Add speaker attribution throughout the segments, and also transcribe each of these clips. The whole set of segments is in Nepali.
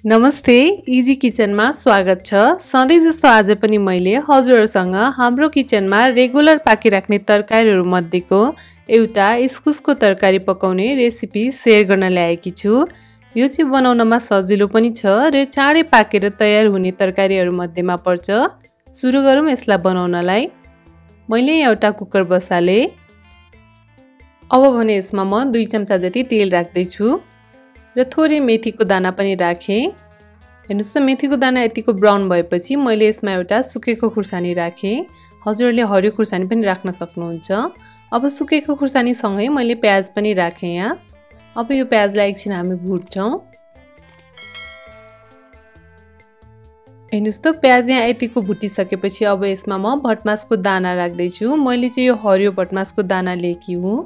Speaker 1: नमस्ते, इजी किचनमा स्वागत छ। सधैँ जस्तो आज पनि मैले हजुरहरूसँग हाम्रो किचनमा रेगुलर पाकिराख्ने तरकारीहरू मध्येको एउटा इस्कुसको तरकारी पकाउने रेसिपी सेयर गर्न ल्याएकी छु। यो चाहिँ बनाउनमा सजिलो पनि छ र चाँडै पाकेर तयार हुने तरकारीहरू मध्येमा पर्छ। सुरु गरौँ यसलाई बनाउनलाई। मैले एउटा कुकर बसाले। अब भने यसमा म 2 चम्चा जति तेल राख्दै छु र थोरै मेथीको दाना पनि राखेँ। हेर्नुस् त मेथीको दाना यतिको ब्राउन भएपछि मैले यसमा एउटा सुकेको खुर्सानी राखेँ। हजुरहरूले हरियो खुर्सानी पनि राख्न सक्नुहुन्छ। अब सुकेको खुर्सानी सँगै मैले प्याज पनि राखेँ यहाँ। अब यो प्याजलाई एकछिन हामी भुट्छौँ। हेर्नुस् त प्याज यहाँ यतिको भुटिसकेपछि अब यसमा म भटमासको दाना राख्दै छु। मैले चाहिँ यो हरियो भटमासको दाना लिएकी हुँ।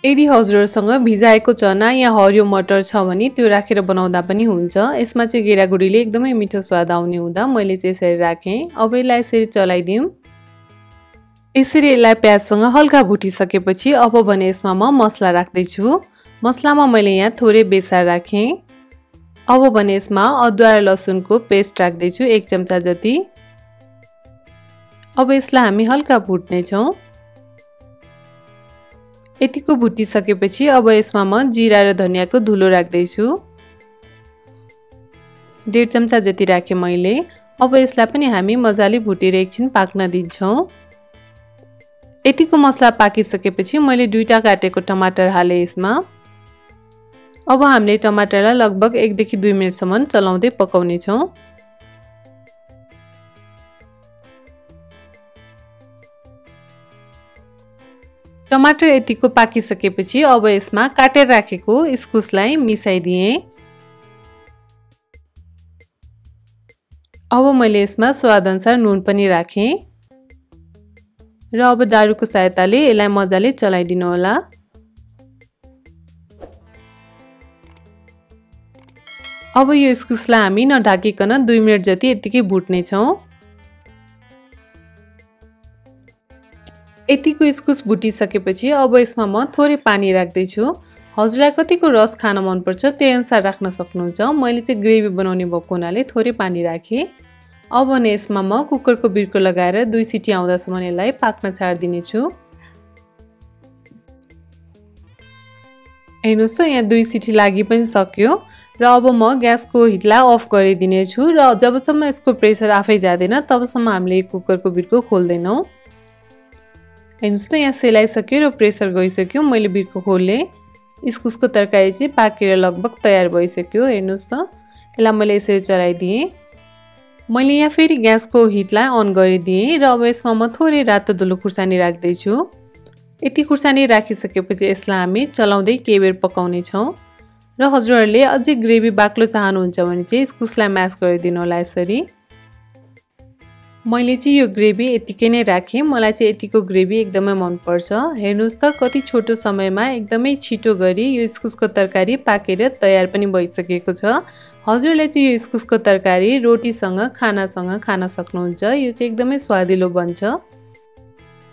Speaker 1: यदि हजुरहरूसँग भिजाएको चना या हरियो मटर छ भने त्यो राखेर बनाउँदा पनि हुन्छ। यसमा चाहिँ गेडागुडीले एकदमै मिठो स्वाद आउने हुँदा मैले चाहिँ यसरी राखेँ। अब यसलाई यसरी चलाइदिउँ। यसरी यसलाई प्याजसँग हल्का भुटिसकेपछि अब भने यसमा म मसला राख्दै छु। मसलामा मैले यहाँ थोरै बेसार राखेँ। अब भने यसमा अदुवा र लसुनको पेस्ट राख्दै छु 1 चम्चा जति। अब यसलाई हामी हल्का भुट्ने छौँ। यतिको भुटिसकेपछि अब यसमा म जिरा र धनियाको धुलो राख्दै छु। 1.5 चम्चा जति राखेँ मैले। अब यसलाई पनि हामी मजाले भुटेर एकछिन पाक्न दिन्छौँ। यतिको मसला पाकिसकेपछि मैले 2टा काटेको टमाटर हालेँ यसमा। अब हामीले टमाटरलाई लगभग 1 देखि 2 मिनेटसम्म चलाउँदै पकाउने छौँ। टमाटर यतिको पाकिसकेपछि अब यसमा काटेर राखेको इस्कुसलाई मिसाइदिएँ। अब मैले यसमा स्वादअनुसार नुन पनि राखेँ र अब डाडुको सहायताले यसलाई मजाले चलाइदिनु होला। अब यो इस्कुसलाई हामी नढाकिकन 2 मिनेट जति यतिकै भुट्ने छौँ। यतिको इस्कुस भुटिसकेपछि अब यसमा म थोरै पानी राख्दै छु। हजुरलाई कतिको रस खान मनपर्छ त्यही अनुसार राख्न सक्नुहुन्छ। मैले चाहिँ ग्रेभी बनाउने भएको हुनाले थोरै पानी राखेँ। अब भने यसमा म कुकरको बिर्को लगाएर 2 सिटी आउँदासम्म यसलाई पाक्न छाड्दिने छु। हेर्नुस् त यहाँ 2 सिटी लागि पनि सक्यो र अब म ग्यासको हिटलाई अफ गरिदिने छु र जबसम्म यसको प्रेसर आफै जाँदैन तबसम्म हामीले कुकरको बिर्को खोल्दैनौँ। हेर्नुस् त यहाँ सेलाइसक्यो र प्रेसर गइसक्यो। मैले बिर्को खोलेँ। इस्कुसको तरकारी चाहिँ पाकेर लगभग तयार भइसक्यो। हेर्नुस् त यसलाई मैले यसरी चलाइदिएँ। मैले यहाँ फेरि ग्यासको हिटलाई अन गरिदिएँ र अब यसमा म थोरै रातो धुलो खुर्सानी राख्दै छु। यति खुर्सानी राखिसकेपछि यसलाई हामी चलाउँदै केही बेर पकाउने छौँ र हजुरहरूले अझै ग्रेभी बाक्लो चाहनुहुन्छ भने चाहिँ इस्कुसलाई म्यास गरिदिनु होला यसरी। मैले चाहिँ यो ग्रेभी यतिकै नै राखेँ। मलाई चाहिँ यतिको ग्रेभी एकदमै मनपर्छ। हेर्नुस् त कति छोटो समयमा एकदमै छिटो गरी यो इस्कुसको तरकारी पाकेर तयार पनि भइसकेको छ। हजुरले चाहिँ यो इस्कुसको तरकारी रोटीसँग खानासँग खान सक्नुहुन्छ। यो चाहिँ एकदमै स्वादिलो बन्छ।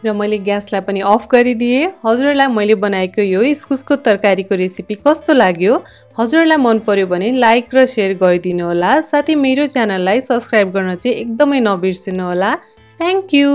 Speaker 1: र मैले ग्यासलाई पनि अफ गरिदिएँ। हजुरलाई मैले बनाएको यो इस्कुसको तरकारीको रेसिपी कस्तो लाग्यो? हजुरलाई मन पर्यो भने लाइक र शेयर गरिदिनु होला। साथै मेरो च्यानललाई सब्स्क्राइब गर्न चाहिँ एकदमै नबिर्सिनु होला। Thank you.